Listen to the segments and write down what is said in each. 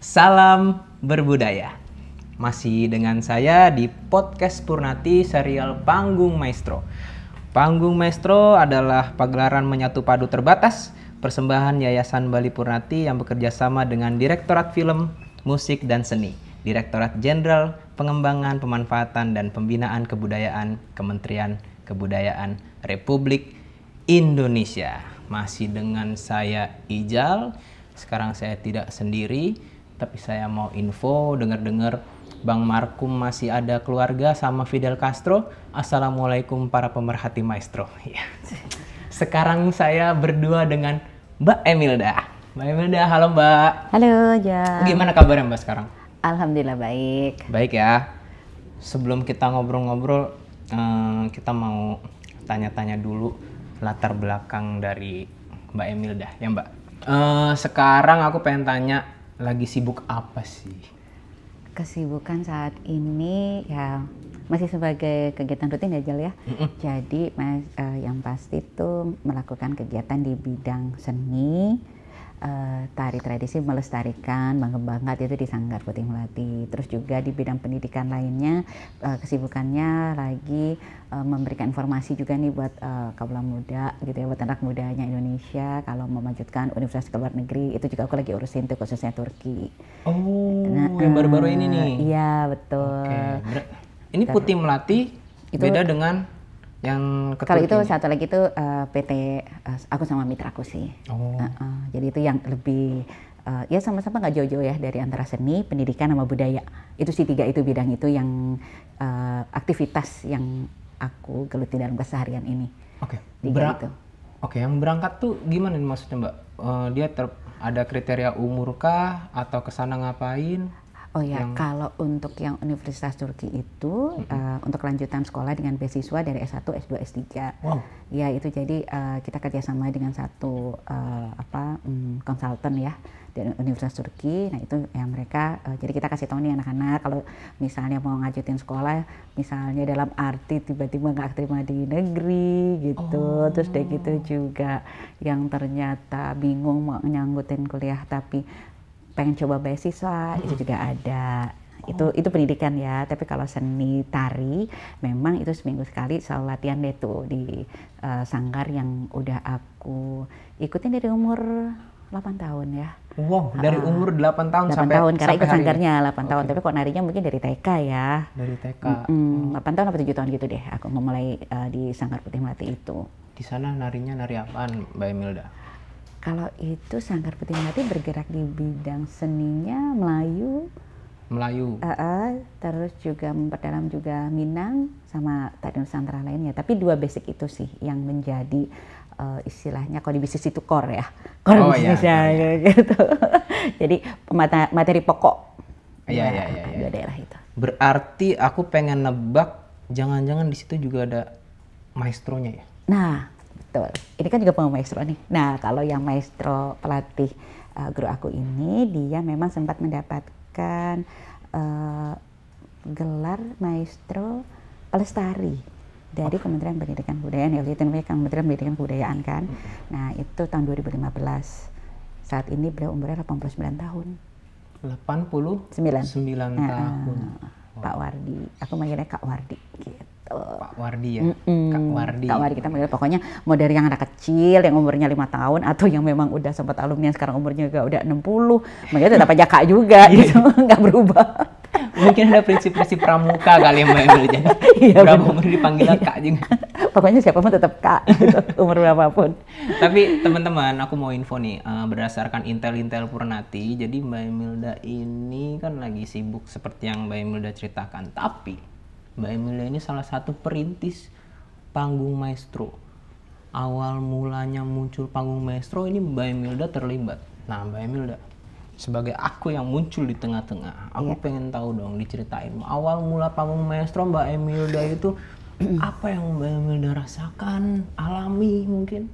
Salam berbudaya. Masih dengan saya di podcast Purnati serial Panggung Maestro. Panggung Maestro adalah pagelaran menyatu padu terbatas persembahan Yayasan Bali Purnati yang bekerja sama dengan Direktorat Film, Musik dan Seni, Direktorat Jenderal Pengembangan, Pemanfaatan dan Pembinaan Kebudayaan, Kementerian Kebudayaan Republik Indonesia. Masih dengan saya Ijal. Sekarang saya tidak sendiri, tapi saya mau info, dengar-dengar Bang Markum masih ada keluarga sama Fidel Castro. Assalamualaikum para pemerhati maestro. Sekarang saya berdua dengan Mbak Emilda. Mbak Emilda, halo Mbak. Halo, Jam. Gimana kabarnya Mbak sekarang? Alhamdulillah baik. Baik ya. Sebelum kita ngobrol-ngobrol, kita mau tanya-tanya dulu latar belakang dari Mbak Emilda, ya Mbak. Sekarang aku pengen tanya, lagi sibuk apa sih? Kesibukan saat ini ya masih sebagai kegiatan rutin ya Jal ya. Jadi yang pasti itu melakukan kegiatan di bidang seni, tari tradisi, melestarikan, mengembangkan itu di Sanggar Putih Melati. Terus juga di bidang pendidikan lainnya, kesibukannya lagi memberikan informasi juga nih buat kaula muda gitu ya, buat anak mudanya Indonesia kalau memajukan universitas ke luar negeri. Itu juga aku lagi urusin tuh khususnya Turki. Oh, yang baru-baru ini nih. Iya, betul. Oke. Ini Putih Melati itu beda dengan yang kalau itu satu lagi itu PT aku sama mitraku sih. Jadi itu yang lebih ya sama-sama nggak jauh-jauh ya dari antara seni, pendidikan sama budaya. Itu sih tiga itu bidang itu yang aktivitas yang aku geluti dalam keseharian ini. Oke. Itu. Oke, yang berangkat tuh gimana nih maksudnya Mbak? Dia ada kriteria umur kah atau kesana ngapain? Oh ya, kalau untuk yang Universitas Turki itu untuk kelanjutan sekolah dengan beasiswa dari S1, S2, S3. Wow. Ya itu jadi kita kerjasama dengan satu konsultan ya dari Universitas Turki. Nah itu yang mereka, jadi kita kasih tahu nih anak-anak kalau misalnya mau ngajutin sekolah, misalnya dalam arti tiba-tiba nggak terima di negeri gitu. Terus dari gitu juga yang ternyata bingung mau nyanggutin kuliah tapi pengen coba beasiswa, itu juga ada. Itu pendidikan ya, tapi kalau seni tari memang itu seminggu sekali selalu latihan deh tuh di sanggar yang udah aku ikutin dari umur 8 tahun ya. Wow, dari umur 8 tahun 8 sampai tahun karena ikut sanggarnya 8 tahun, Okay. tapi kok narinya mungkin dari TK ya. Dari TK. 8 tahun atau 7 tahun gitu deh aku memulai di Sanggar Putih Melati itu. Di sana narinya nari apaan Mbak Emilda? Kalau itu Sanggar Putih Melati bergerak di bidang seninya Melayu, terus juga memperdalam juga Minang sama tari Nusantara lainnya. Tapi dua basic itu sih yang menjadi istilahnya kalau di bisnis itu core ya, bisnisnya gitu. Jadi materi pokok. Dua daerah itu. Berarti aku pengen nebak, jangan-jangan di situ juga ada maestronya ya? Nah. Betul. Ini kan juga maestro nih. Nah, kalau yang maestro pelatih guru aku ini, dia memang sempat mendapatkan gelar maestro pelestari dari Kementerian Pendidikan Kebudayaan. Ya, itu namanya Kementerian Pendidikan Kebudayaan kan. Nah, itu tahun 2015. Saat ini beliau umurnya 89 tahun. 89 tahun. Pak Wardi. Aku manggilnya Kak Wardi gitu. Pak Wardi ya, Kak Wardi. Kak Wardi kita manggil pokoknya mau dari yang anak kecil yang umurnya 5 tahun atau yang memang udah sempat alumni yang sekarang umurnya juga udah 60, manggil tetap aja Kak juga gitu, nggak berubah. Mungkin ada prinsip-prinsip pramuka kali yang Mbak Emil jadi. Berapa umur dipanggil Kak juga. Pokoknya siapapun tetap Kak gitu, umur berapapun. Tapi teman-teman, aku mau info nih, berdasarkan intel Purnati, jadi Mbak Emilda ini kan lagi sibuk seperti yang Mbak Emilda ceritakan. Tapi Mbak Emilda ini salah satu perintis Panggung Maestro. Awal mulanya muncul Panggung Maestro ini Mbak Emilda terlibat. Nah Mbak Emilda, sebagai aku yang muncul di tengah-tengah, aku pengen tahu dong, diceritain awal mula Panggung Maestro Mbak Emilda itu apa yang Mbak Emilda rasakan, alami mungkin?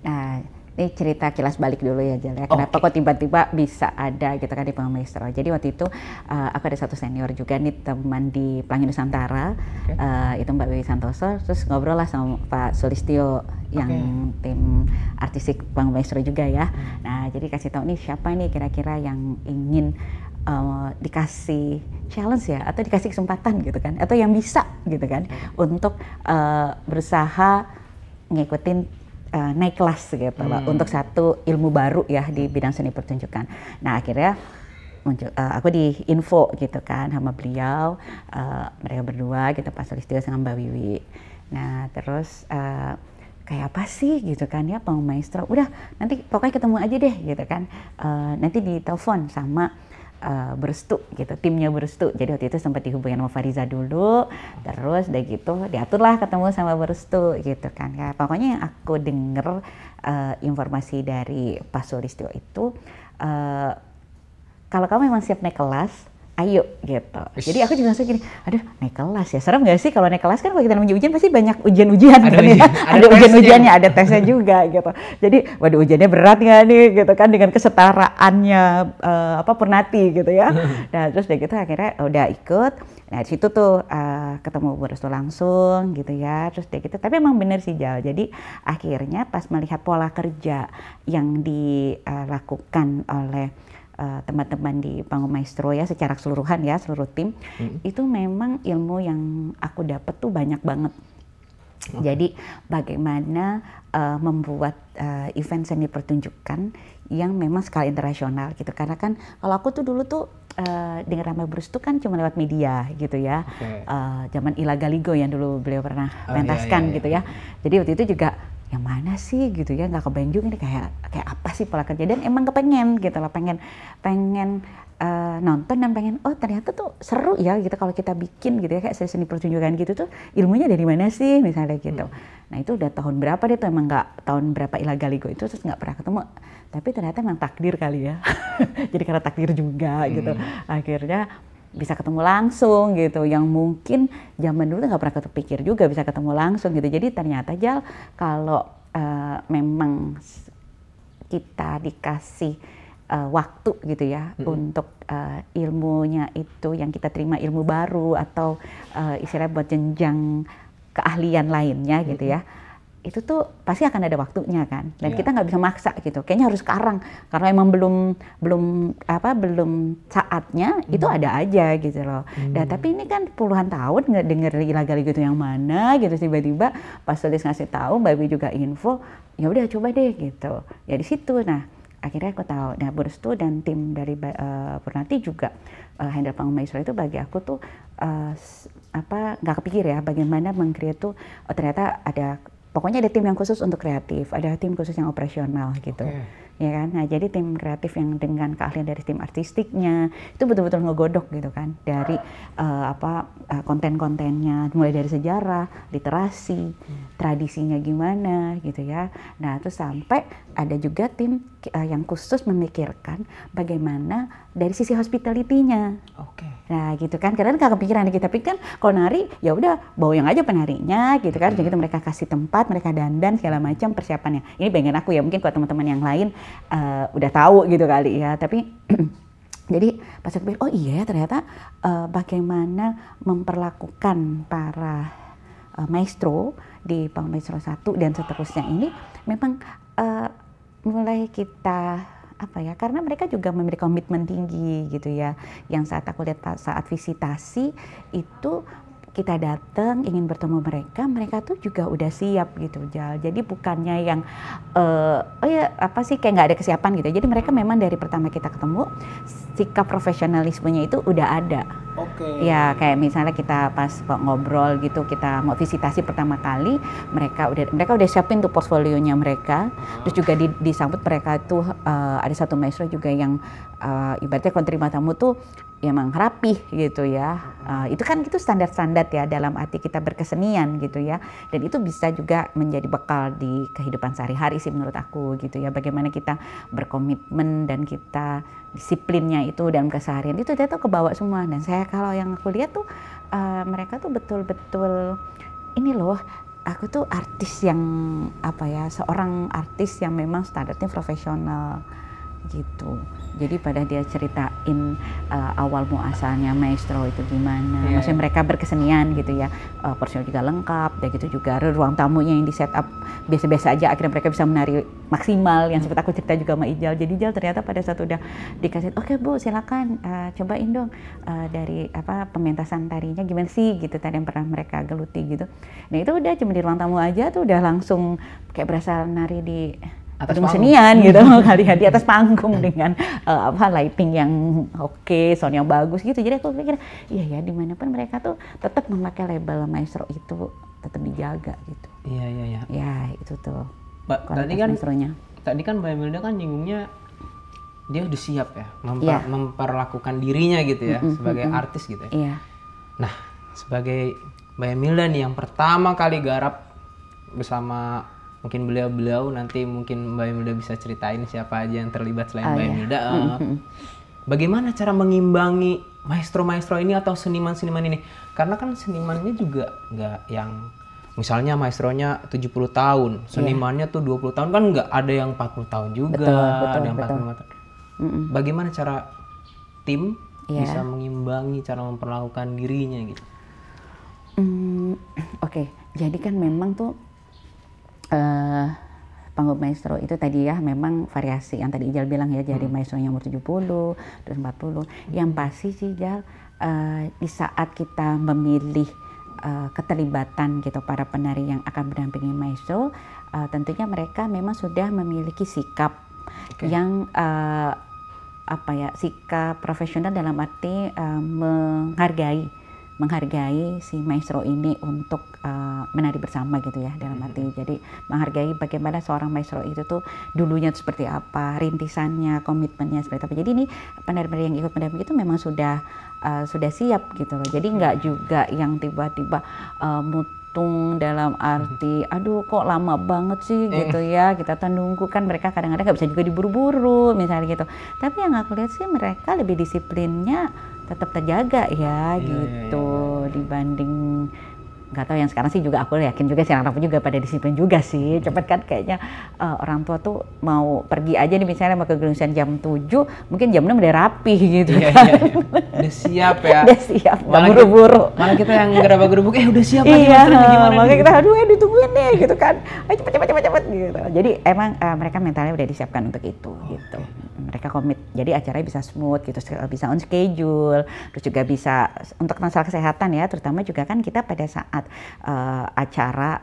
Nah, Ini cerita kilas balik dulu ya Jal ya. Kenapa kok tiba-tiba bisa ada gitu kan di Panggung Maestro. Jadi waktu itu aku ada satu senior juga nih teman di Pelangi Nusantara. Itu Mbak Wiwi Santoso. Terus ngobrol lah sama Pak Sulistyo yang tim artistik Panggung Maestro juga ya. Nah jadi kasih tahu nih siapa nih kira-kira yang ingin dikasih challenge ya atau dikasih kesempatan gitu kan. Atau yang bisa gitu kan untuk berusaha ngikutin naik kelas gitu loh, untuk satu ilmu baru ya di bidang seni pertunjukan. Nah akhirnya aku diinfo gitu kan sama beliau, mereka berdua gitu Pak Sulistyo sama Mbak Wiwi. Nah terus kayak apa sih gitu kan ya Panggung Maestro, udah nanti pokoknya ketemu aja deh gitu kan, nanti ditelepon sama Berestu gitu, timnya Berestu. Jadi waktu itu sempat dihubungin sama Fariza dulu, terus udah gitu diaturlah ketemu sama Berestu gitu kan. Ya, pokoknya yang aku denger informasi dari Pak Sulistyo itu kalau kamu memang siap naik kelas, ayo gitu. Jadi aku juga langsung gini, aduh naik kelas ya, serem gak sih kalau naik kelas kan kalau kita namanya ujian pasti banyak ujian-ujian kan ya. Ada ujian-ujiannya, ada tesnya juga gitu. Jadi waduh ujiannya berat gak nih gitu kan dengan kesetaraannya Purnati gitu ya. Nah terus udah gitu akhirnya udah ikut. Nah di situ tuh ketemu Bu Restu langsung gitu ya. Terus udah gitu, tapi emang bener sih Jal. Jadi akhirnya pas melihat pola kerja yang dilakukan oleh teman-teman di Panggung Maestro ya secara keseluruhan ya seluruh tim itu memang ilmu yang aku dapat tuh banyak banget. Jadi bagaimana membuat event seni pertunjukan yang memang skala internasional gitu, karena kan kalau aku tuh dulu tuh dengan Rama Berestu kan cuma lewat media gitu ya, zaman Ila Galigo yang dulu beliau pernah pentaskan gitu ya. Jadi waktu itu juga yang mana sih gitu ya, nggak kebayang juga ini kayak apa sih pola kerja, dan emang kepengen gitu loh, pengen nonton dan pengen ternyata tuh seru ya gitu kalau kita bikin gitu ya kayak seni pertunjukan gitu tuh ilmunya dari mana sih misalnya gitu. Nah itu udah tahun berapa deh tuh, emang nggak tahun berapa Ila Galigo itu terus nggak pernah ketemu, tapi ternyata emang takdir kali ya. Jadi karena takdir juga gitu akhirnya bisa ketemu langsung gitu, yang mungkin zaman dulu nggak pernah kepikir juga bisa ketemu langsung gitu. Jadi ternyata Jal kalau memang kita dikasih waktu gitu ya untuk ilmunya itu yang kita terima ilmu baru atau istilah buat jenjang keahlian lainnya gitu ya, itu tuh pasti akan ada waktunya kan, dan kita nggak bisa maksa gitu, kayaknya harus sekarang karena emang belum saatnya, itu ada aja gitu loh. Nah tapi ini kan puluhan tahun nggak denger Ila Galigo gitu yang mana gitu, tiba-tiba pas tulis ngasih tahu Mbak Wi juga info, ya udah coba deh gitu ya di situ. Nah akhirnya aku tahu, nah Berestu dan tim dari Purnati juga handle Panggung Maestro itu bagi aku tuh nggak kepikir ya bagaimana meng-create tuh ternyata ada. Pokoknya ada tim yang khusus untuk kreatif, ada tim khusus yang operasional gitu, ya kan. Nah jadi tim kreatif yang dengan keahlian dari tim artistiknya itu betul-betul ngegodok gitu kan, dari konten-kontennya, mulai dari sejarah, literasi, tradisinya gimana gitu ya. Nah terus sampai ada juga tim yang khusus memikirkan bagaimana dari sisi hospitality-nya. Nah gitu kan, kadang nggak kepikiran kita pikir kan kalau nari ya udah bawa yang aja penarinya gitu kan, jadi mereka kasih tempat, mereka dandan segala macam persiapannya. Ini bayangan aku ya, mungkin kalau teman-teman yang lain udah tahu gitu kali ya, tapi jadi pas aku pikir, oh iya ternyata bagaimana memperlakukan para maestro di Panggung Maestro 1 dan seterusnya ini memang mulai kita karena mereka juga memiliki komitmen tinggi gitu ya, yang saat aku lihat saat visitasi itu kita datang ingin bertemu mereka tuh juga udah siap gitu Jal. Jadi bukannya yang kayak nggak ada kesiapan gitu. Jadi mereka memang dari pertama kita ketemu sikap profesionalismenya itu udah ada. Ya kayak misalnya kita pas ngobrol gitu, kita mau visitasi pertama kali, mereka udah siapin tuh portfolionya mereka. Terus juga disambut mereka tuh ada satu maestro juga yang ibaratnya kalau terima tamu tuh ya emang rapih gitu ya. Itu kan itu standar-standar ya dalam arti kita berkesenian gitu ya. Dan itu bisa juga menjadi bekal di kehidupan sehari-hari sih menurut aku gitu ya. Bagaimana kita berkomitmen dan kita disiplinnya itu dalam keseharian itu ternyata kebawa semua. Dan saya kalau yang aku lihat tuh mereka tuh betul-betul ini loh aku tuh artis yang apa ya, seorang artis yang memang standarnya profesional gitu. Jadi pada dia ceritain awal muasalnya maestro itu gimana, maksudnya mereka berkesenian gitu ya, personil juga lengkap, dan gitu juga ruang tamunya yang di set up biasa-biasa aja, akhirnya mereka bisa menari maksimal, yang seperti aku cerita juga sama Ijal. Jadi Ijal ternyata pada saat udah dikasih, oke Bu silakan cobain dong dari apa pementasan tarinya gimana sih gitu, tadi yang pernah mereka geluti gitu. Nah itu udah cuma di ruang tamu aja tuh udah langsung kayak berasa nari di gedung senian gitu kali ya, di atas panggung dengan apa lighting yang oke, sound yang bagus gitu. Jadi aku pikir iya ya, dimanapun mereka tuh tetap memakai label maestro itu tetap dijaga gitu. Iya. Ya itu tuh. Tadi kan Mbak Imelda kan nyinggungnya dia udah siap ya memperlakukan dirinya gitu ya sebagai artis gitu ya. Iya. Nah sebagai Mbak Imelda nih yang pertama kali garap bersama mungkin beliau-beliau, nanti mungkin Mbak Imelda bisa ceritain siapa aja yang terlibat selain Mbak Imelda. Bagaimana cara mengimbangi maestro-maestro ini atau seniman-seniman ini? Karena kan senimannya juga nggak yang misalnya maestronya 70 tahun, senimannya tuh 20 tahun, kan nggak ada yang 40 tahun juga, ada yang 45 tahun. Bagaimana cara tim bisa mengimbangi cara memperlakukan dirinya gitu? Oke, jadi kan memang tuh panggung maestro itu tadi ya memang variasi yang tadi Ijal bilang ya, jadi maestro yang umur 70 terus 40. Yang pasti sih Ijal di saat kita memilih keterlibatan gitu para penari yang akan mendampingi maestro, tentunya mereka memang sudah memiliki sikap yang apa ya, sikap profesional dalam arti menghargai si maestro ini untuk menari bersama gitu ya, dalam arti jadi menghargai bagaimana seorang maestro itu tuh dulunya seperti apa, rintisannya, komitmennya seperti apa. Jadi ini penari-penari yang ikut mendampingi itu memang sudah siap gitu loh. Jadi nggak juga yang tiba-tiba mutung dalam arti aduh kok lama banget sih gitu ya, kita tuh nunggu, kan mereka kadang-kadang nggak bisa juga diburu-buru misalnya gitu. Tapi yang aku lihat sih mereka lebih disiplinnya tetap terjaga ya gitu, dibanding nggak tahu yang sekarang sih, juga aku yakin juga sih anak-anak juga pada disiplin juga sih. Cepet kan kayaknya orang tua tuh mau pergi aja nih misalnya mau ke Gunungsan jam 7, mungkin jam 6 udah rapi gitu kan. Udah siap ya. Udah siap, nggak buru-buru. Malah kita yang gerabak-gerubuk udah siap iya, makanya kita aduh ditungguin nih gitu kan. Ayo cepet gitu. Jadi emang mereka mentalnya udah disiapkan untuk itu gitu. Mereka komit, jadi acaranya bisa smooth gitu, bisa on schedule, terus juga bisa untuk masalah kesehatan ya, terutama juga kan kita pada saat acara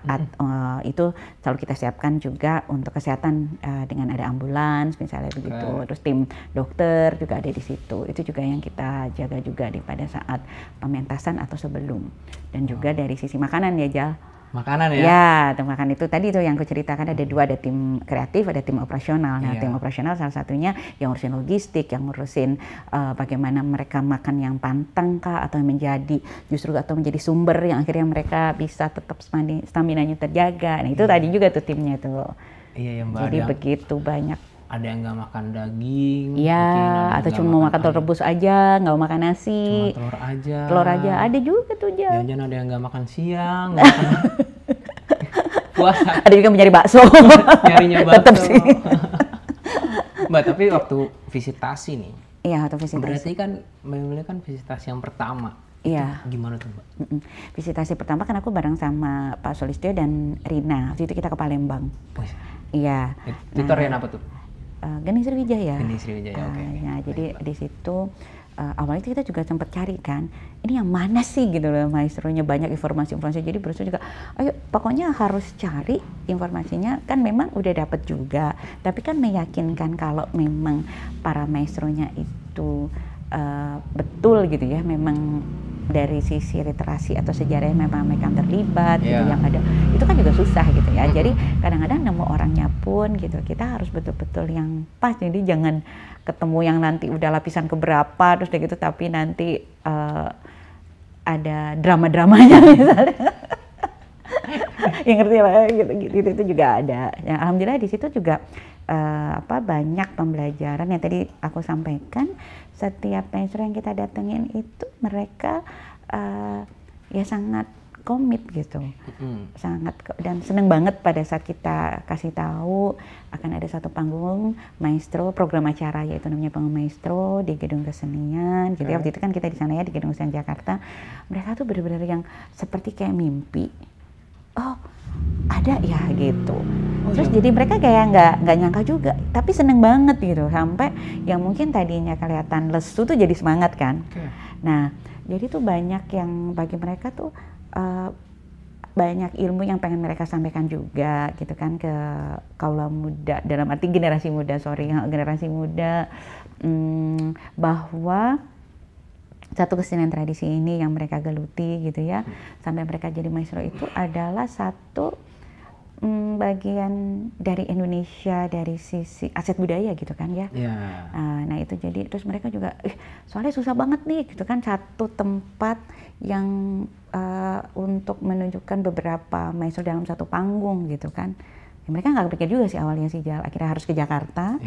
itu selalu kita siapkan juga untuk kesehatan dengan ada ambulans misalnya begitu, terus tim dokter juga ada di situ. Itu juga yang kita jaga juga pada saat pementasan atau sebelum. Dan juga dari sisi makanan ya Jal. Makanan ya? Ya, tim makan itu tadi tuh yang aku ceritakan, ada dua, ada tim kreatif, ada tim operasional. Nah, tim operasional salah satunya yang ngurusin logistik, yang ngurusin bagaimana mereka makan yang pantang kah, atau menjadi justru atau menjadi sumber yang akhirnya mereka bisa tetap stamina-nya terjaga. Nah, itu tadi juga tuh timnya tuh. Iya, Mbak. Jadi begitu banyak. Ada yang nggak makan daging, iya, atau cuma mau makan telur rebus aja, nggak mau makan nasi. Cuma telur aja, ada juga tuh Jan. Jangan ada yang nggak makan siang, nggak makan puasa. Ada juga mencari bakso. Nyarinya bakso. Tetap sih. Mbak, tapi waktu visitasi nih. Iya, waktu visitasi. Berarti kan Mbak kan visitasi yang pertama. Iya. Gimana tuh Mbak? Visitasi pertama kan aku bareng sama Pak Solistyo dan Rina. Waktu itu kita ke Palembang. Iya. Itu tarian apa tuh? Geni Sriwijaya. Geni Sriwijaya, oke. Nah, jadi di situ awalnya kita juga sempat cari kan, ini yang mana sih gitu loh maestronya, banyak informasi. Jadi berusaha juga, ayo pokoknya harus cari informasinya, kan memang udah dapat juga, tapi kan meyakinkan kalau memang para maestronya itu betul gitu ya, memang dari sisi literasi atau sejarahnya memang mereka terlibat gitu, yang ada itu kan juga susah gitu ya. Jadi kadang-kadang nemu orangnya pun gitu, kita harus betul-betul yang pas. Jadi jangan ketemu yang nanti udah lapisan keberapa terus udah gitu, tapi nanti ada drama-dramanya misalnya. Yang ngerti lah gitu itu juga ada. Ya, alhamdulillah di situ juga banyak pembelajaran yang tadi aku sampaikan. Setiap maestro yang kita datengin itu mereka ya sangat komit gitu. Sangat dan seneng banget pada saat kita kasih tahu akan ada satu panggung maestro, program acara yaitu namanya panggung maestro di Gedung Kesenian gitu ya. Waktu itu kan kita di sana ya di Gedung Kesenian Jakarta. Mereka tuh benar-benar yang seperti kayak mimpi. Oh, ada ya gitu. Terus jadi mereka kayak nggak nyangka juga, tapi seneng banget gitu, sampai yang mungkin tadinya kelihatan lesu tuh jadi semangat kan. Nah, jadi tuh banyak yang bagi mereka tuh banyak ilmu yang pengen mereka sampaikan juga gitu kan ke kaula muda, dalam arti generasi muda bahwa satu kesenian tradisi ini yang mereka geluti gitu ya, sampai mereka jadi maestro itu adalah satu bagian dari Indonesia dari sisi aset budaya gitu kan ya. Nah itu jadi terus mereka juga soalnya susah banget nih gitu kan, satu tempat yang untuk menunjukkan beberapa maestro dalam satu panggung gitu kan. Ya, mereka nggak pikir juga sih awalnya sih Jal, akhirnya harus ke Jakarta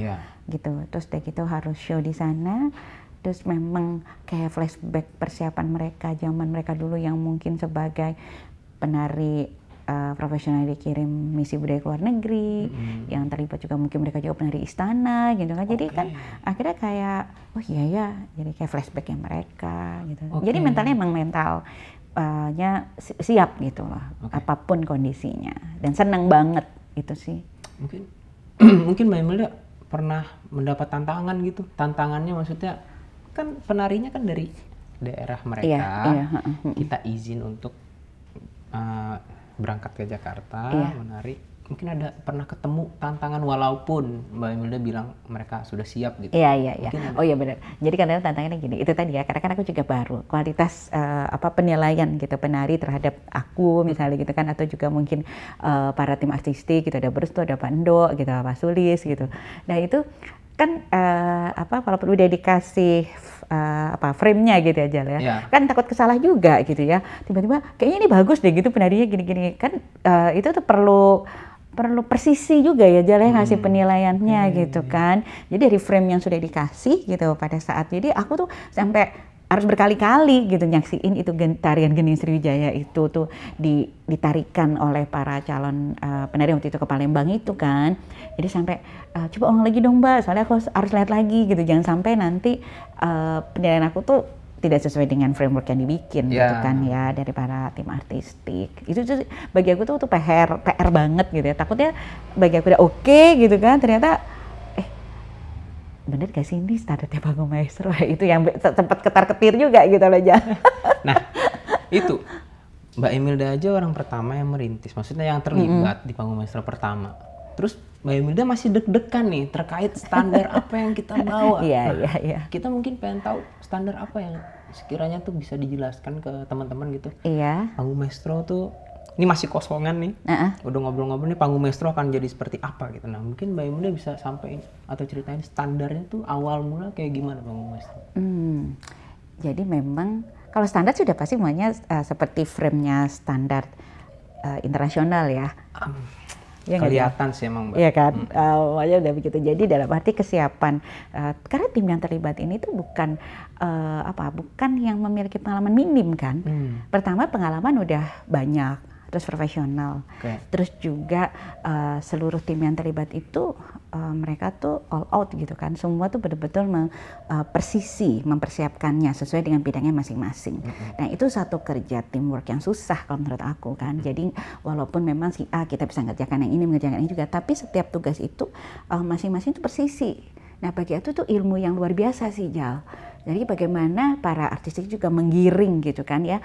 gitu, terus deh gitu harus show di sana. Terus memang kayak flashback persiapan mereka, zaman mereka dulu yang mungkin sebagai penari profesional dikirim misi budaya ke luar negeri, yang terlibat juga mungkin mereka juga penari istana gitu kan. Jadi kan akhirnya kayak, oh iya ya, jadi kayak flashbacknya mereka gitu. Jadi mentalnya emang mentalnya siap gitu loh, apapun kondisinya. Dan senang banget itu sih. Mungkin Mbak Imelda pernah mendapat tantangan gitu. Tantangannya maksudnya kan penarinya kan dari daerah mereka, kita izin untuk berangkat ke Jakarta menari. Mungkin ada pernah ketemu tantangan walaupun Mbak Imelda bilang mereka sudah siap gitu. Iya. Oh iya benar. Jadi kadang tantangannya gini, itu tadi ya, karena kan aku juga baru, kualitas penilaian gitu penari terhadap aku misalnya gitu kan, atau juga mungkin para tim artistik gitu, ada Bruce tuh, ada Pak Endo gitu, Pak Sulis gitu. Nah itu kan walaupun udah dikasih frame-nya gitu aja ya, kan takut kesalah juga gitu ya, tiba-tiba kayaknya ini bagus deh gitu penarinya gini-gini kan, itu tuh perlu persisi juga ya Jal, ngasih penilaiannya gitu kan. Jadi dari frame yang sudah dikasih gitu pada saat, jadi aku tuh sampai harus berkali-kali gitu nyaksiin itu tarian Gening Sriwijaya itu tuh ditarikan oleh para calon penari waktu itu ke Palembang itu kan. Jadi sampai coba ulang lagi dong Mbak, soalnya aku harus lihat lagi gitu, jangan sampai nanti penilaian aku tuh tidak sesuai dengan framework yang dibikin gitu kan ya dari para tim artistik. Itu tuh bagi aku tuh PR banget gitu ya. Takutnya bagi aku udah oke gitu kan, ternyata bener gak sih ini standarnya panggung maestro? Itu yang sempat ketar-ketir juga gitu loh Jan. Nah itu Mbak Imelda aja orang pertama yang merintis, maksudnya yang terlibat di panggung maestro pertama. Terus Mbak Imelda masih deg-degan nih terkait standar apa yang kita bawa. Iya. Kita mungkin pengen tahu standar apa yang sekiranya tuh bisa dijelaskan ke teman-teman gitu. Panggung maestro tuh ini masih kosongan nih, udah ngobrol-ngobrol nih panggung maestro akan jadi seperti apa gitu. Nah mungkin Mbak Imelda bisa sampaikan atau ceritain standarnya tuh awal mula kayak gimana panggung maestro? Jadi memang kalau standar sudah pasti semuanya seperti frame-nya standar internasional ya. Ya, kelihatan sih emang Mbak. Iya kan, makanya udah begitu. Jadi dalam arti kesiapan, karena tim yang terlibat ini tuh bukan yang memiliki pengalaman minim kan. Pertama pengalaman udah banyak, terus profesional, terus juga seluruh tim yang terlibat itu mereka tuh all out gitu kan, semua tuh betul-betul persisi mempersiapkannya sesuai dengan bidangnya masing-masing. Nah itu satu kerja teamwork yang susah kalau menurut aku kan. Jadi walaupun memang si A kita bisa mengerjakan yang ini, mengerjakan ini juga, tapi setiap tugas itu masing-masing itu persisi. Nah bagi aku tuh ilmu yang luar biasa sih Jal. Jadi bagaimana para artistik juga menggiring gitu kan ya,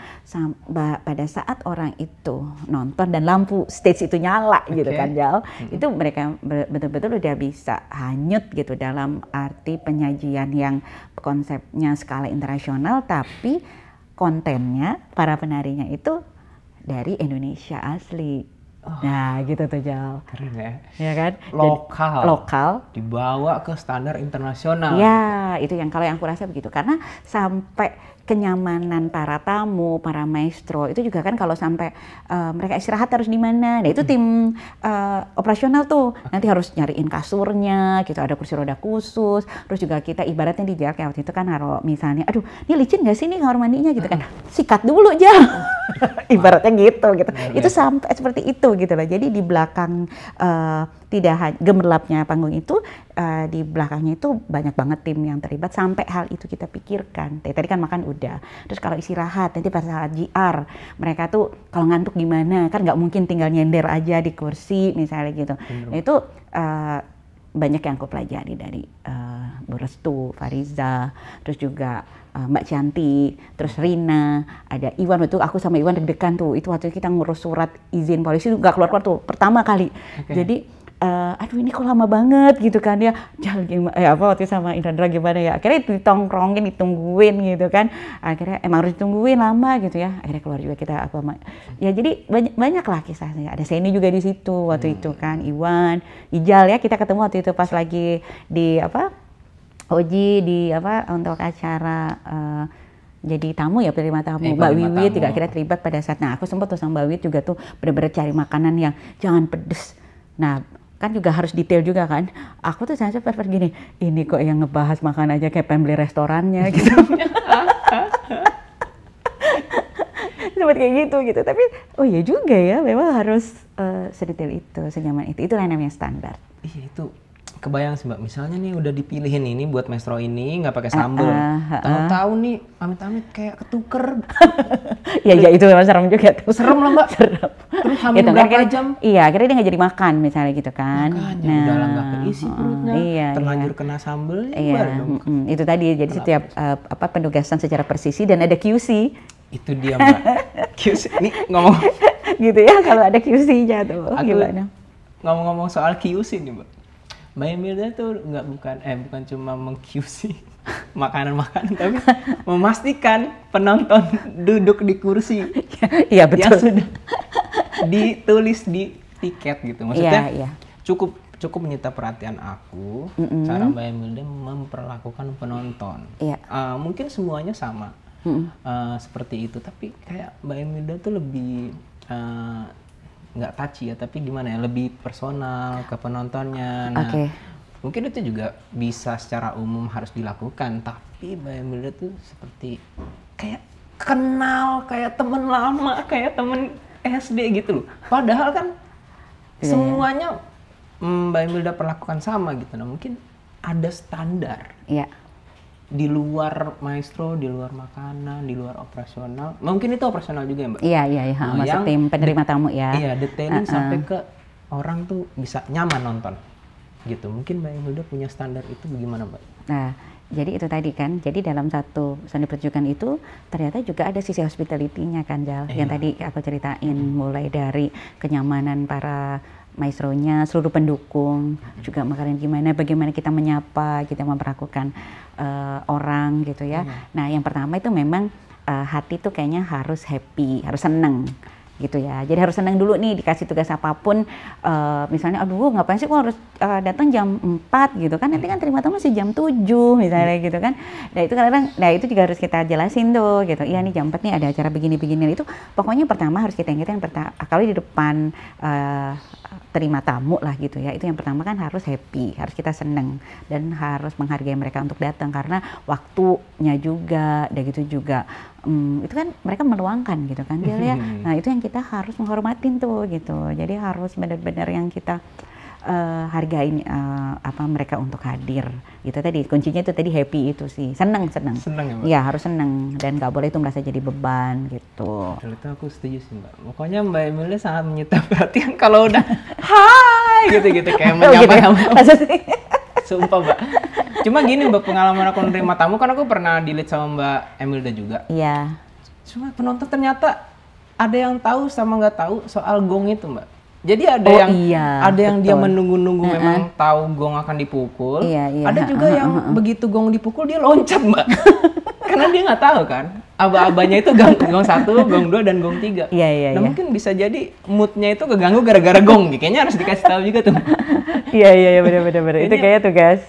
pada saat orang itu nonton dan lampu stage itu nyala gitu kan Jal, itu mereka betul-betul udah bisa hanyut gitu dalam arti penyajian yang konsepnya skala internasional, tapi kontennya para penarinya itu dari Indonesia asli. Nah gitu tuh Jal. Keren ya. Ya kan? Lokal dibawa ke standar internasional. Ya itu yang kalau yang aku rasa begitu, karena sampai kenyamanan para tamu, para maestro itu juga kan kalau sampai mereka istirahat harus di mana. Nah itu tim operasional tuh nanti harus nyariin kasurnya gitu, ada kursi roda khusus. Terus juga kita ibaratnya di jarak kayak waktu itu kan naruh misalnya, aduh ini licin nggak sih nih kamar mandinya gitu kan, sikat dulu aja. Ibaratnya gitu. Itu sampai seperti itu gitu loh. Jadi di belakang tidak gemerlapnya panggung itu, di belakangnya itu banyak banget tim yang terlibat sampai hal itu kita pikirkan. Tadi kan makan udah, terus kalau istirahat nanti pas saat GR mereka tuh kalau ngantuk gimana, kan nggak mungkin tinggal nyender aja di kursi misalnya gitu. Nah itu banyak yang aku pelajari dari Bu Restu, Fariza, terus juga Mbak Cianti, terus Rina, ada Iwan. Waktu aku sama Iwan deg-degan tuh, itu waktu kita ngurus surat izin polisi nggak keluar-keluar tuh pertama kali. Jadi aduh ini kok lama banget gitu kan ya, jangan gimana waktu sama Indra gimana ya, akhirnya ditongkrongin, ditungguin gitu kan, akhirnya emang harus ditungguin lama gitu ya, akhirnya keluar juga kita ya. Jadi banyak lah kisahnya, ada Seni juga di situ waktu itu kan, Iwan, Ijal ya, kita ketemu waktu itu pas lagi di Oji di untuk acara jadi tamu ya, penerima tamu. Mbak Wiwit juga akhirnya terlibat pada saat, nah aku sempat tuh sama Mbak Wiwit juga tuh bener-bener cari makanan yang jangan pedes. Nah kan juga harus detail juga kan. Aku tuh sampai gini, ini kok yang ngebahas makan aja kayak pengen beli restorannya gitu. Sempat kayak gitu. Tapi oh iya juga ya, memang harus sedetail itu, senyaman itu. Itulah namanya standar. Iya itu. Kebayang sih Mbak, misalnya nih udah dipilihin ini buat maestro ini nggak pakai sambal, tahu-tahu nih amit-amit kayak ketuker. Ya itu memang serem juga tuh. Serem lah Mbak. Serem. Terus hamil berapa jam? Iya, akhirnya dia nggak jadi makan misalnya gitu kan. Makanya udah lah nggak keisi perutnya, terlanjur kena sambal. Itu tadi, jadi setiap penugasan secara presisi dan ada QC. Itu dia Mbak. QC, nih ngomong. Gitu ya, kalau ada QC-nya tuh. Gimana? Ngomong-ngomong soal QC nih Mbak. Mbak Emilda tuh bukan cuma meng-QC makanan-makanan, tapi memastikan penonton duduk di kursi. Iya betul. Yang sudah ditulis di tiket gitu. Maksudnya cukup menyita perhatian aku cara Mbak Emilda memperlakukan penonton. Mungkin semuanya sama seperti itu, tapi kayak Mbak Emilda tuh lebih nggak touchy ya, tapi gimana ya, lebih personal ke penontonnya. Nah, mungkin itu juga bisa secara umum harus dilakukan, tapi Mbak Emilda tuh seperti kayak kenal, kayak temen lama, kayak temen SD gitu loh. Padahal kan semuanya Mbak Emilda perlakukan sama gitu. Nah mungkin ada standar. Di luar maestro, di luar makanan, di luar operasional. Mungkin itu operasional juga ya Mbak? Iya. Masuk tim penerima tamu ya. Iya, detailing sampai ke orang tuh bisa nyaman nonton. Gitu. Mungkin Mbak Emilda punya standar itu bagaimana Mbak? Nah, jadi itu tadi kan. Jadi dalam satu seni pertunjukan itu ternyata juga ada sisi hospitality-nya kan Jal. Yang tadi aku ceritain, mulai dari kenyamanan para maestronya, seluruh pendukung, juga makanan bagaimana kita menyapa, kita memperlakukan orang gitu ya. Nah yang pertama itu memang hati tuh kayaknya harus happy, harus seneng gitu ya. Jadi harus seneng dulu nih, dikasih tugas apapun, misalnya aduh ngapain sih kok harus datang jam 4 gitu kan, nanti kan terima tamu masih jam 7 misalnya gitu kan. Nah itu kadang-kadang, itu juga harus kita jelasin tuh gitu, iya nih jam 4 nih ada acara begini-begini. Itu pokoknya pertama harus kita ingatkan, kalau di depan terima tamu lah gitu ya, itu yang pertama kan harus happy, harus kita seneng dan harus menghargai mereka untuk datang, karena waktunya juga, dan gitu juga itu kan mereka meluangkan gitu kan dia ya. Nah itu yang kita harus menghormatin tuh gitu, jadi harus benar-benar yang kita hargain mereka untuk hadir gitu. Tadi kuncinya itu tadi happy itu sih, seneng ya Mbak? Iya harus seneng, dan nggak boleh itu merasa jadi beban gitu. Kalau itu aku setuju sih Mbak, pokoknya Mbak Emilda sangat menyita perhatian kalau udah hai gitu kayak menyapa sumpah Mbak. Cuma gini Mbak, pengalaman aku menerima tamu kan aku pernah di-lead sama Mbak Emilda juga. Iya. Cuma penonton ternyata ada yang tahu sama nggak tahu soal gong itu Mbak. Jadi ada yang dia menunggu-nunggu memang tahu gong akan dipukul. Ada juga yang begitu gong dipukul dia loncat Mbak. Karena dia nggak tahu kan. Aba-abanya itu gong 1, gong 2, dan gong 3. Nah mungkin bisa jadi moodnya itu keganggu gara-gara gong. Kayaknya harus dikasih tahu juga tuh. Iya benar. Itu Ini- kayak tugas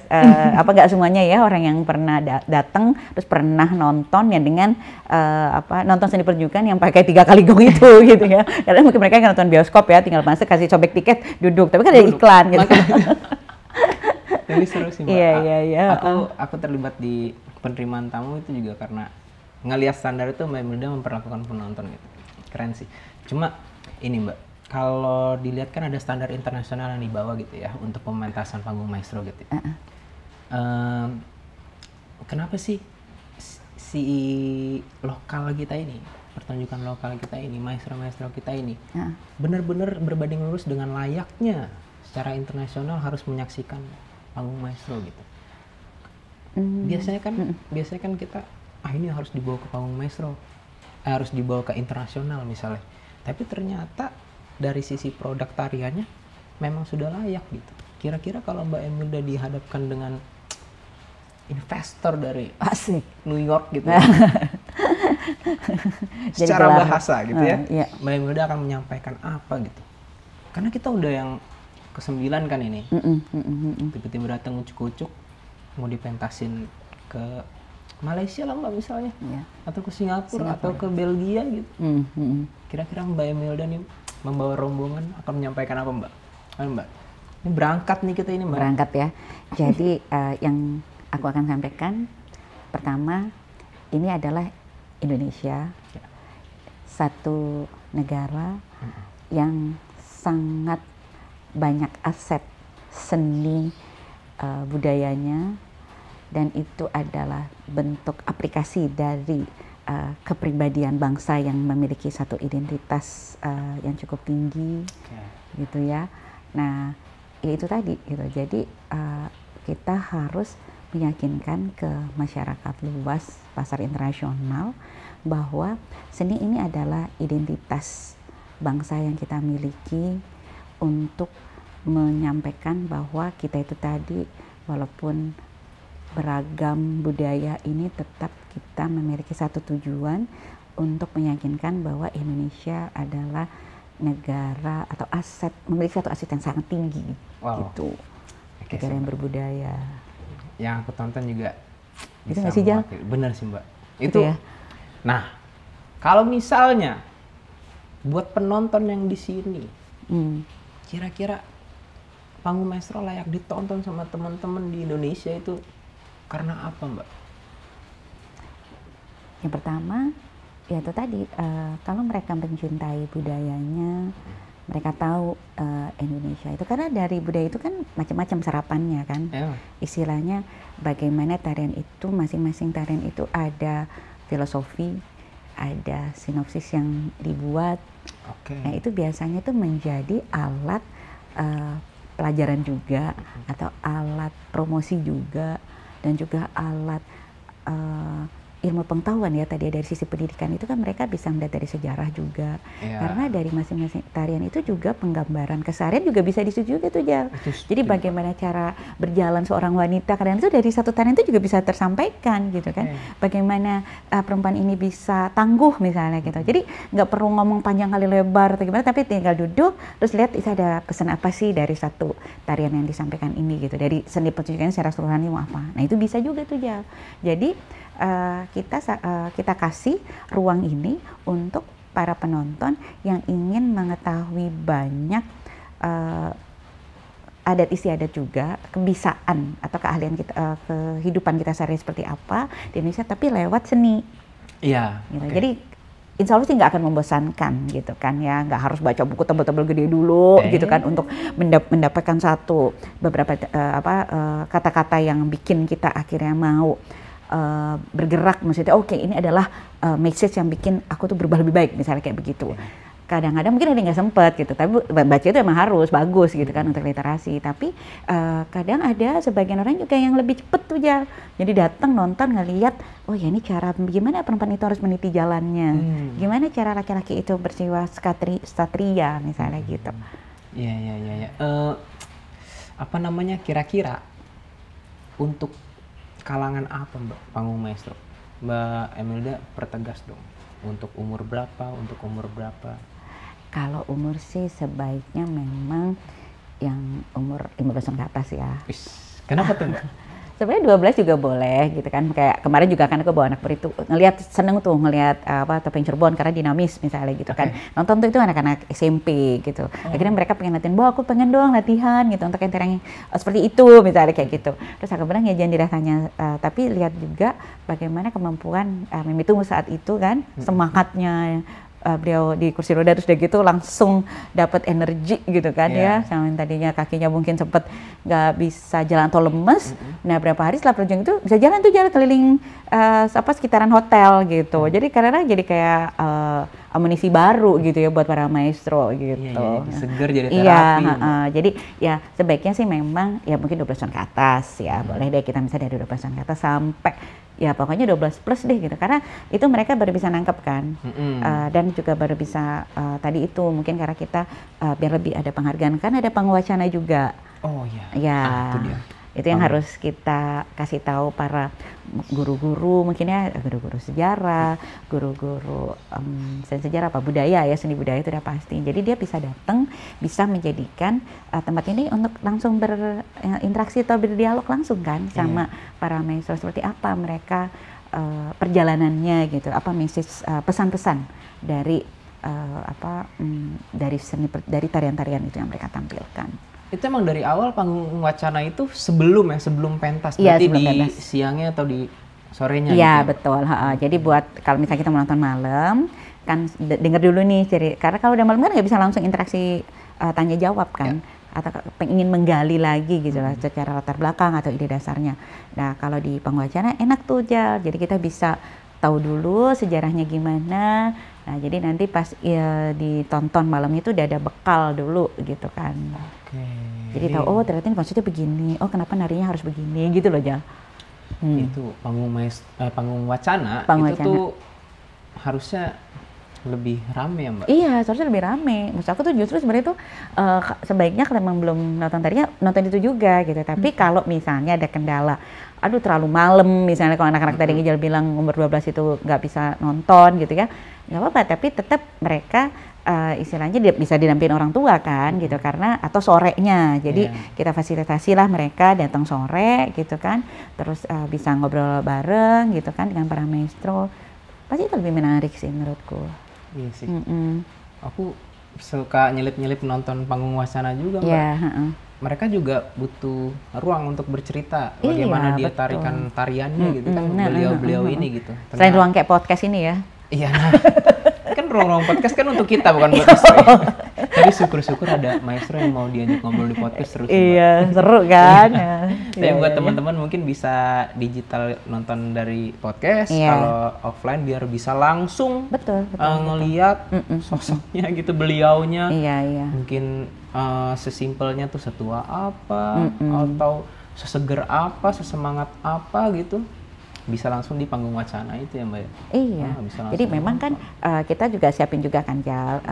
apa nggak semuanya ya orang yang pernah datang terus pernah nonton ya dengan nonton seni pertunjukan yang pakai 3 kali gong itu gitu ya. Karena mungkin mereka nggak nonton bioskop ya, tinggal masuk kasih sobek tiket duduk. Tapi kan ada Duduk. iklan gitu. Jadi seru sih Mbak. Iya. Aku terlibat di penerimaan tamu itu juga karena ngelihat standar itu Mbak Imelda memperlakukan penonton gitu. Keren sih. Cuma ini Mbak, kalau dilihat kan ada standar internasional yang dibawa gitu ya untuk pementasan panggung maestro gitu. Kenapa sih si lokal kita ini, pertunjukan lokal kita ini, maestro-maestro kita ini benar-benar berbanding lurus dengan layaknya secara internasional harus menyaksikan panggung maestro gitu. Biasanya kan kita ini harus dibawa ke panggung maestro, harus dibawa ke internasional misalnya. Tapi ternyata dari sisi produk tariannya memang sudah layak gitu. Kira-kira kalau Mbak Imelda dihadapkan dengan investor dari Asik. New York gitu, Jadi secara gelar. bahasa gitu ya, Iya. Mbak Imelda akan menyampaikan apa gitu? Karena kita udah yang ke-9 kan ini, tiba-tiba datang ucuk-ucuk mau dipentasin ke Malaysia lah Mbak misalnya, atau ke Singapura atau ke Belgia gitu. Kira-kira Mbak Imelda nih membawa rombongan akan menyampaikan apa Mbak? Mbak, ini berangkat nih kita ini Mbak. Berangkat ya. Jadi yang aku akan sampaikan pertama ini adalah Indonesia, satu negara yang sangat banyak aset seni budayanya, dan itu adalah bentuk aplikasi dari kepribadian bangsa yang memiliki satu identitas yang cukup tinggi, gitu ya. Nah, ya itu tadi gitu. Jadi kita harus meyakinkan ke masyarakat luas, pasar internasional, bahwa seni ini adalah identitas bangsa yang kita miliki, untuk menyampaikan bahwa kita itu tadi walaupun beragam budaya ini tetap kita memiliki satu tujuan untuk meyakinkan bahwa Indonesia adalah negara atau aset, memiliki satu aset yang sangat tinggi gitu. Negara yang berbudaya. Yang aku tonton juga itu nggak sih Jal? Bener sih Mbak. Itu ya. Nah, kalau misalnya buat penonton yang di sini, kira-kira panggung maestro layak ditonton sama teman-teman di Indonesia itu karena apa Mbak? Yang pertama, ya itu tadi, kalau mereka mencintai budayanya, mereka tahu Indonesia itu, karena dari budaya itu kan macam-macam serapannya kan. Istilahnya bagaimana tarian itu, masing-masing tarian itu ada filosofi, ada sinopsis yang dibuat. Nah itu biasanya tuh menjadi alat pelajaran juga, atau alat promosi juga, dan juga alat ilmu pengetahuan ya tadi dari sisi pendidikan itu kan mereka bisa melihat dari sejarah juga. Karena dari masing-masing tarian itu juga penggambaran keseharian juga bisa disetujui gitu Jal. Jadi bagaimana cara berjalan seorang wanita kadang itu dari satu tarian itu juga bisa tersampaikan gitu kan. Bagaimana perempuan ini bisa tangguh misalnya gitu. Jadi nggak perlu ngomong panjang kali lebar atau gimana, tapi tinggal duduk terus lihat itu ada pesan apa sih dari satu tarian yang disampaikan ini gitu. Dari seni pertunjukan secara keseluruhan ini mau apa. Nah itu bisa juga tuh Jal. Jadi kita kasih ruang ini untuk para penonton yang ingin mengetahui banyak adat istiadat juga, kebiasaan atau keahlian kita, kehidupan kita sehari seperti apa di Indonesia, tapi lewat seni. Iya. Gitu. Jadi insya Allah sih nggak akan membosankan gitu kan ya, nggak harus baca buku tebel-tebel gede dulu gitu kan untuk mendapatkan beberapa kata-kata yang bikin kita akhirnya mau bergerak, maksudnya oke, ini adalah message yang bikin aku tuh berubah lebih baik misalnya kayak begitu. Kadang-kadang mungkin ada yang nggak sempet gitu, tapi baca itu emang harus bagus gitu kan untuk literasi. Tapi kadang ada sebagian orang juga yang lebih cepet tuh Jal. Jadi datang nonton ngelihat, oh ya ini cara gimana perempuan itu harus meniti jalannya, gimana cara laki-laki itu berjiwa satria misalnya gitu. Iya. Apa namanya, kira-kira untuk kalangan apa Mbak panggung maestro? Mbak Imelda pertegas dong. Untuk umur berapa? Untuk umur berapa? Kalau umur sih sebaiknya memang yang umur 15 tahun ke atas ya. Kenapa tuh Mbak? Sebenarnya 12 juga boleh gitu kan. Kayak kemarin juga kan aku bawa anak itu seneng tuh ngelihat Topeng Cirebon karena dinamis misalnya gitu kan. Nonton tuh itu anak-anak SMP gitu. Akhirnya mereka pengen latihan, aku pengen dong latihan gitu untuk yang seperti itu misalnya kayak gitu. Terus aku bilang ya jangan dirasanya, tapi lihat juga bagaimana kemampuan Mimi itu saat itu kan, semangatnya beliau di kursi roda terus udah gitu langsung dapat energi gitu kan ya, sama yang tadinya kakinya mungkin sempet nggak bisa jalan atau lemes, nah berapa hari setelah perjalanan itu bisa jalan keliling sekitaran hotel gitu, jadi karena jadi kayak amunisi baru gitu ya buat para maestro gitu. Seger jadi terapi. Jadi ya sebaiknya sih memang ya mungkin 12 tahun ke atas ya, boleh deh kita misalnya dari 12 tahun ke atas sampai ya pokoknya 12 plus deh gitu, karena itu mereka baru bisa nangkep kan, dan juga baru bisa tadi itu mungkin karena kita biar lebih ada penghargaan kan ada pengwacana juga. Oh iya. Ya. Itu dia. Itu yang harus kita kasih tahu para guru-guru, mungkin ya guru-guru sejarah, guru-guru sejarah budaya ya, seni budaya itu udah pasti. Jadi dia bisa datang, bisa menjadikan tempat ini untuk langsung berinteraksi atau berdialog langsung kan sama para mahasiswa, seperti apa mereka perjalanannya gitu, apa message pesan-pesan dari dari seni dari tarian-tarian itu yang mereka tampilkan. Itu emang dari awal panggung wacana itu sebelum pentas, berarti di pentas. Siangnya atau di sorenya? Iya gitu? Betul. Jadi buat kalau misalnya kita mau nonton malam, kan denger dulu nih, karena kalau udah malam kan nggak bisa langsung interaksi tanya jawab kan, atau ingin menggali lagi gitu lah secara latar belakang atau ide dasarnya. Nah kalau di panggung wacana enak tuh jadi kita bisa tahu dulu sejarahnya gimana. Nah jadi nanti pas ditonton malam itu udah ada bekal dulu gitu kan. Jadi tahu ternyata maksudnya begini, kenapa narinya harus begini gitu loh Jal. Itu panggung wacana tuh harusnya lebih rame ya Mbak? Iya, seharusnya lebih rame. Maksud aku tuh justru sebenarnya tuh sebaiknya kalau memang belum nonton tarinya, nonton itu juga gitu. Tapi kalau misalnya ada kendala, terlalu malam misalnya kalau anak-anak tadi Ijal bilang umur 12 itu nggak bisa nonton gitu ya, nggak apa-apa. Tapi tetap mereka istilahnya bisa didampingin orang tua kan gitu, karena atau sorenya. Jadi kita fasilitasi lah mereka datang sore gitu kan, terus bisa ngobrol bareng gitu kan dengan para maestro. Pasti itu lebih menarik sih menurutku. Iya sih. Aku suka nyelip-nyelip nonton panggung wacana juga Mbak. Mereka juga butuh ruang untuk bercerita bagaimana dia tarikan tariannya gitu kan, beliau-beliau ini gitu. Selain ruang kayak podcast ini ya. Iya, kan ruang-ruang podcast kan untuk kita bukan buat istri. Tapi syukur-syukur ada maestro yang mau diajak ngobrol di podcast terus. Iya, seru kan. Tapi buat teman-teman mungkin bisa digital nonton dari podcast, kalau offline biar bisa langsung ngelihat sosoknya gitu, beliaunya. Iya. Mungkin sesimpelnya tuh setua apa atau seseger apa, sesemangat apa gitu. Bisa langsung di panggung wacana itu ya Mbak? Iya. Jadi memang kan kita juga siapin juga kan Jal,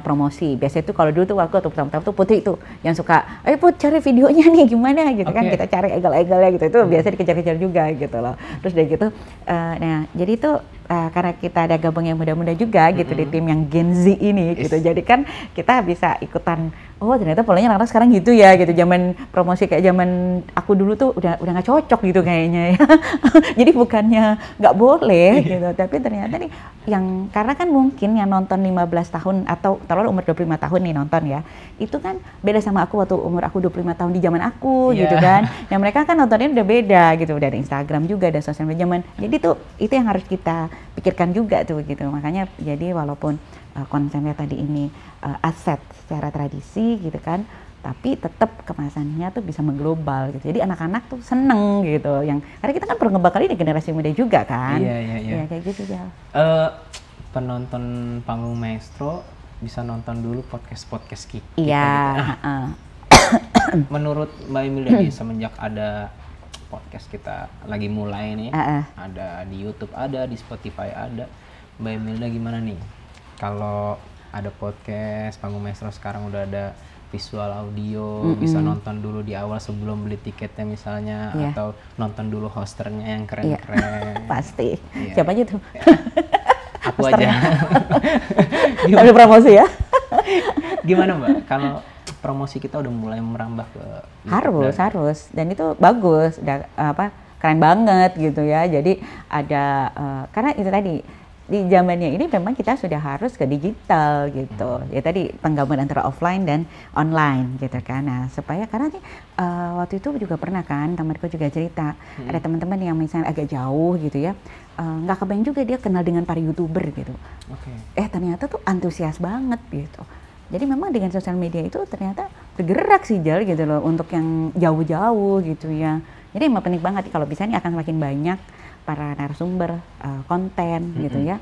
promosi. Biasanya itu kalau dulu tuh waktu pertama-tama tuh Putri itu yang suka, Put cari videonya nih gimana gitu kan, kita cari egal-egalnya gitu. Itu biasa dikejar-kejar juga gitu loh. Terus dari gitu, nah jadi itu karena kita ada gabung yang muda-muda juga gitu di tim yang Gen Z ini gitu. Jadi kan kita bisa ikutan, ternyata polanya anak-anak sekarang gitu ya gitu. Zaman promosi kayak zaman aku dulu tuh udah nggak cocok gitu kayaknya ya. Jadi bukannya nggak boleh gitu, tapi ternyata nih yang karena kan mungkin yang nonton 15 tahun atau kalau umur 25 tahun nih nonton ya, itu kan beda sama aku waktu umur aku 25 tahun di zaman aku gitu kan. Nah mereka kan nontonnya udah beda gitu, udah ada Instagram juga, ada sosial media zaman. Jadi tuh itu yang harus kita pikirkan juga tuh gitu. Makanya jadi walaupun konsepnya tadi ini aset secara tradisi gitu kan, tapi tetap kemasannya tuh bisa mengglobal gitu. Jadi anak-anak tuh seneng gitu. Karena kita kan perkembang kali di generasi muda juga kan. Iya. Kayak gitu ya. Penonton panggung maestro bisa nonton dulu podcast kita. Iya. Gitu. Menurut Mbak Imelda semenjak ada podcast kita lagi mulai nih, ada di YouTube, ada di Spotify, ada. Mbak Imelda gimana nih? Kalau ada podcast panggung maestro sekarang udah ada visual audio, bisa nonton dulu di awal sebelum beli tiketnya misalnya, atau nonton dulu hosternya yang keren-keren. Pasti. Siapa aja tuh? Aku aja. Ambil promosi ya. Gimana Mbak? Kalau promosi kita udah mulai merambah ke harus dan itu bagus, udah keren banget gitu ya. Jadi ada karena itu tadi di zamannya ini memang kita sudah harus ke digital gitu. Ya tadi penggabungan antara offline dan online gitu kan. Nah, supaya karena nih waktu itu juga pernah kan temanku juga cerita, ada teman-teman yang misalnya agak jauh gitu ya. Nggak kebayang juga dia kenal dengan para YouTuber gitu. Ternyata tuh antusias banget gitu. Jadi memang dengan sosial media itu ternyata bergerak sih Jal gitu loh untuk yang jauh-jauh gitu ya. Jadi emang penting banget kalau bisa nih akan semakin banyak para narasumber konten gitu ya,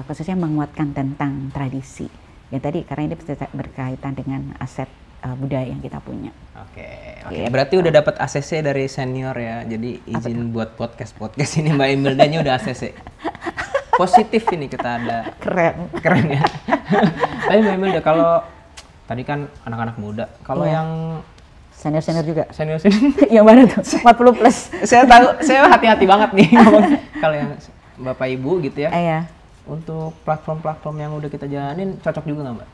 khususnya menguatkan tentang tradisi. Ya tadi karena ini berkaitan dengan aset budaya yang kita punya. Oke. Berarti udah dapat ACC dari senior ya. Jadi izin buat podcast ini Mbak Imildanya udah ACC. Positif ini kita ada. Keren ya. Tapi Mbak Imilda kalau tadi kan anak-anak muda, kalau yang senior juga. Senior. Yang mana tuh? 40 plus. Saya tahu, saya hati-hati banget nih ngomong. Kalau yang Bapak Ibu gitu ya. Iya. Untuk platform-platform yang udah kita jalanin cocok juga nggak Mbak?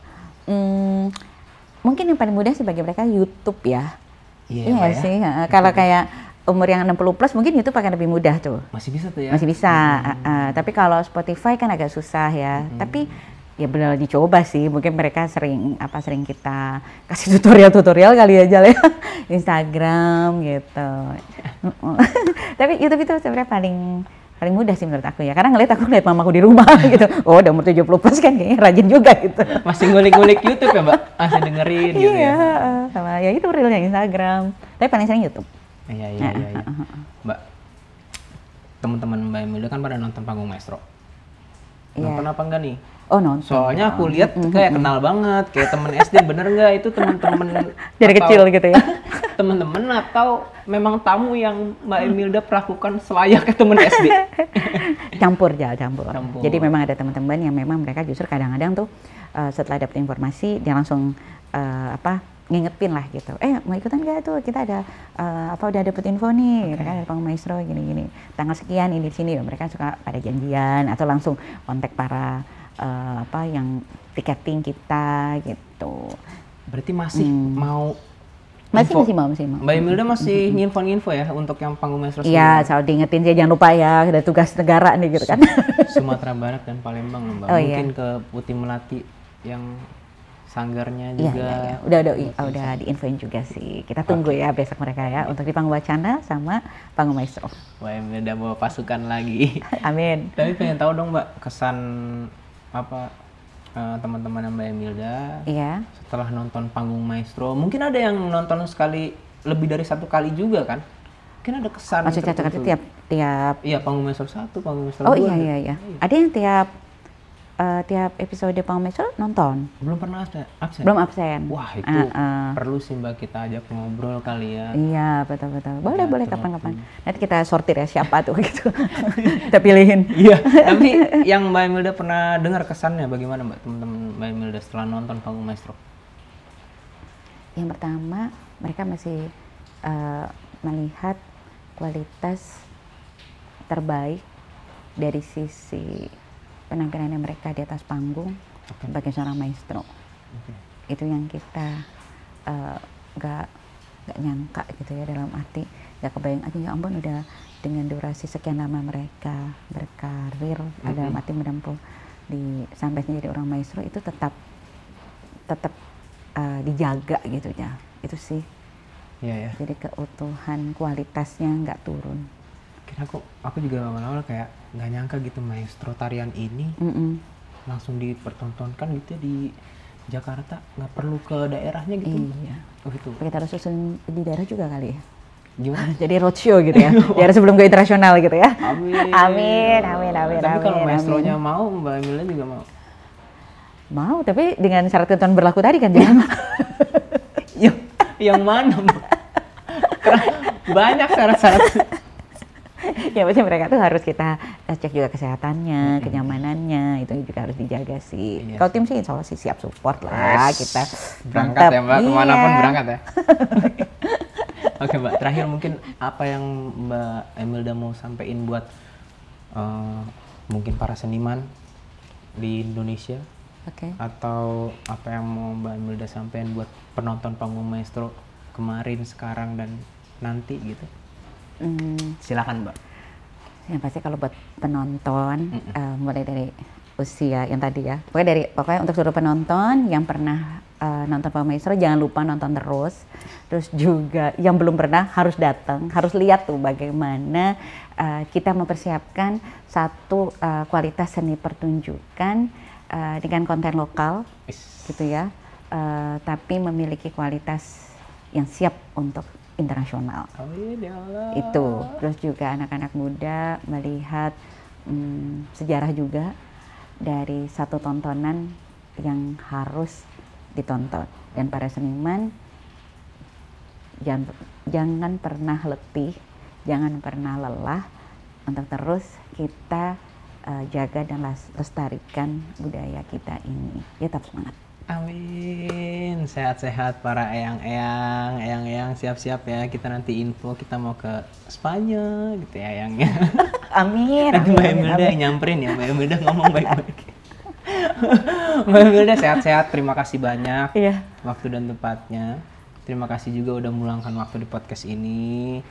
Mungkin yang paling mudah sih bagi mereka YouTube ya. Iya sih. Kalau kayak umur yang 60 plus mungkin YouTube akan lebih mudah tuh. Masih bisa tuh ya? Masih bisa. Tapi kalau Spotify kan agak susah ya. Tapi ya benar dicoba sih, mungkin mereka sering kita kasih tutorial kali aja ya Instagram gitu. Tapi YouTube itu sebenarnya paling mudah sih menurut aku ya, karena ngeliat mamaku di rumah gitu, udah umur 70 plus kan kayaknya rajin juga gitu. Masih ngulik-ngulik YouTube ya Mbak? Masih dengerin gitu ya? Sama ya itu realnya Instagram, tapi paling sering YouTube. Iya. Mbak, teman-teman Mbak Imilda kan pada nonton Panggung Maestro. Nonton apa enggak nih? Oh nonton. Soalnya aku lihat kayak kenal banget, kayak temen SD, bener nggak itu temen-temen dari kecil gitu ya? Temen-temen atau memang tamu yang Mbak Imilda perlakukan selayaknya temen SD? Campur. Jadi memang ada teman-teman yang memang mereka justru kadang-kadang tuh setelah dapat informasi dia langsung ngingetin lah gitu. Mau ikutan nggak tuh? Kita ada udah dapet info nih, kan ada Panggung Maestro gini-gini. Tanggal sekian ini di sini. Mereka suka pada janjian atau langsung kontak para yang tiketing kita gitu. Berarti masih mau masih mau. Mbak Imilda masih nginfo ya untuk yang Panggung Maestro. Iya, selalu diingetin sih, jangan lupa ya, ada tugas negara nih gitu kan. Sumatera Barat dan Palembang Mbak. Mungkin ke Putih Melati yang sanggarnya juga. Iya. Udah diinfoin juga sih. Kita tunggu ya besok mereka ya untuk di Panggung Wacana sama Panggung Maestro. Mbak Imilda bawa pasukan lagi. Amin. Tapi pengen tahu dong Mbak, kesan teman-teman Mbak Imilda setelah nonton Panggung Maestro. Mungkin ada yang nonton sekali, lebih dari satu kali juga kan? Mungkin ada kesan. Maksudnya tiap Iya, Panggung Maestro 1, Panggung Maestro 2. Oh iya. Ada yang tiap episode Panggung Maestro nonton. Belum pernah absen? Belum absen. Wah itu perlu sih Mbak kita ajak ngobrol kali ya. Iya betul. Boleh kapan-kapan. Nanti kita sortir ya siapa tuh gitu. Kita pilihin. Iya. Tapi yang Mbak Imilda pernah dengar kesannya bagaimana Mbak, teman-teman Mbak Imilda setelah nonton Panggung Maestro? Yang pertama mereka masih melihat kualitas terbaik dari sisi penampilannya mereka di atas panggung sebagai seorang maestro. Itu yang kita nggak nyangka gitu ya, dalam arti nggak kebayang aja, ya ampun udah dengan durasi sekian lama mereka berkarir dalam arti menempuh sampai jadi orang maestro itu tetap dijaga gitu ya. Itu sih. Iya. Jadi keutuhan kualitasnya nggak turun. Aku juga awal-awal kayak nggak nyangka gitu maestro tarian ini langsung dipertontonkan gitu di Jakarta, nggak perlu ke daerahnya gitu. Iya. Gitu. Kita harus susun di daerah juga kali ya. Gimana? Jadi roadshow gitu ya. Daerah sebelum ke internasional gitu ya. Amin. Tapi kalau maestronya mau, Mbak Imilda juga mau. Mau, tapi dengan syarat ketentuan berlaku tadi kan jangan. Yang mana, Mbak? Banyak syarat-syarat. Ya maksudnya mereka tuh harus kita cek juga kesehatannya, kenyamanannya, itu juga harus dijaga sih. Iya. Kalau tim sih insya Allah sih siap support lah, kita berangkat ya Mbak, kemanapun berangkat ya. Oke Mbak, terakhir mungkin apa yang Mbak Imilda mau sampaikan buat mungkin para seniman di Indonesia, atau apa yang mau Mbak Imilda sampaikan buat penonton Panggung Maestro kemarin, sekarang, dan nanti gitu? Silakan Mbak. Yang pasti kalau buat penonton, mulai dari usia yang tadi ya, pokoknya untuk seluruh penonton yang pernah nonton Panggung Maestro, jangan lupa nonton terus juga yang belum pernah harus datang, harus lihat tuh bagaimana kita mempersiapkan satu kualitas seni pertunjukan dengan konten lokal gitu ya, tapi memiliki kualitas yang siap untuk internasional. Itu terus juga anak-anak muda melihat sejarah juga dari satu tontonan yang harus ditonton, dan para seniman jangan pernah letih, jangan pernah lelah untuk terus kita jaga dan lestarikan budaya kita ini. Ya, tetap semangat. Amin. Sehat-sehat para eyang-eyang siap-siap ya. Kita nanti info kita mau ke Spanyol gitu ya eyangnya. Amin. Nanti Mbak Emilda yang nyamperin ya. Mbak Emilda ngomong baik-baik. Mbak Emilda sehat-sehat. Terima kasih banyak waktu dan tempatnya. Terima kasih juga udah meluangkan waktu di podcast ini.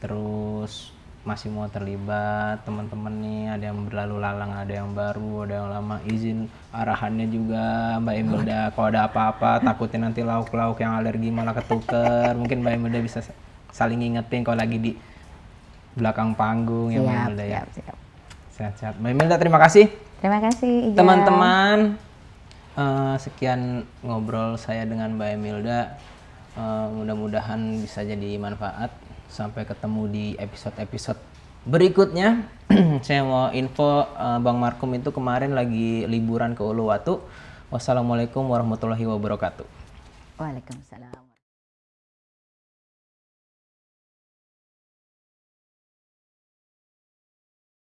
Terus masih mau terlibat, teman-teman nih ada yang berlalu lalang, ada yang baru, ada yang lama, izin arahannya juga Mbak Emilda. Kalau ada apa-apa takutnya nanti lauk-lauk yang alergi malah ketuker, mungkin Mbak Emilda bisa saling ngingetin kalau lagi di belakang panggung ya Mbak Emilda ya. Sehat-sehat Mbak Emilda, terima kasih. Terima kasih teman-teman. Sekian ngobrol saya dengan Mbak Emilda. Mudah-mudahan bisa jadi manfaat. Sampai ketemu di episode-episode berikutnya. Saya mau info Bang Markum itu kemarin lagi liburan ke Uluwatu. Wassalamualaikum warahmatullahi wabarakatuh. Waalaikumsalam.